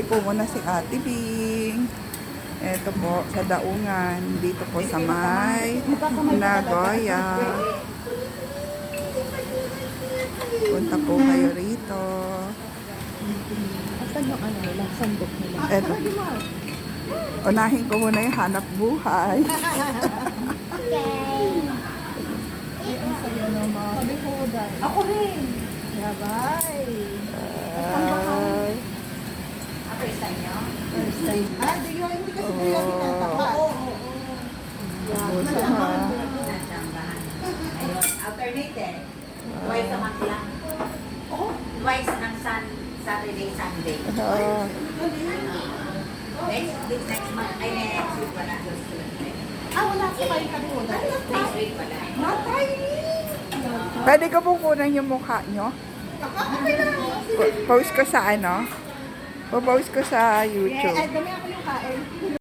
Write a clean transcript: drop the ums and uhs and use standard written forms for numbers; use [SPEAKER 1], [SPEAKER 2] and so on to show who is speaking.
[SPEAKER 1] Hi po muna si Ate Bing. Ito po, sa Daungan. Dito po sa may Nagoya. Punta po kayo rito.
[SPEAKER 2] Asan yung ano nila? Sandok nila.
[SPEAKER 1] Ito. Unahin ko muna yung hanap buhay.
[SPEAKER 2] Ay, ang sayo naman. Sabi ko dahil. Ako rin. Yabay.
[SPEAKER 3] First time nyo?
[SPEAKER 2] First time. Ah, di yun. Hindi kasi ko yung tinatapat.
[SPEAKER 1] Busa ha.
[SPEAKER 3] Ayun, alternative. Twice a month lang. Twice ng Saturday, Sunday. Next month, ay next week pala.
[SPEAKER 2] Ah, wala po kayo kami mo dahil.
[SPEAKER 3] Next week pala.
[SPEAKER 2] Matay!
[SPEAKER 1] Pwede ko pong kunan yung mukha nyo? Post ko sa ano? Post ko sa YouTube.
[SPEAKER 2] Dami ako yung kain.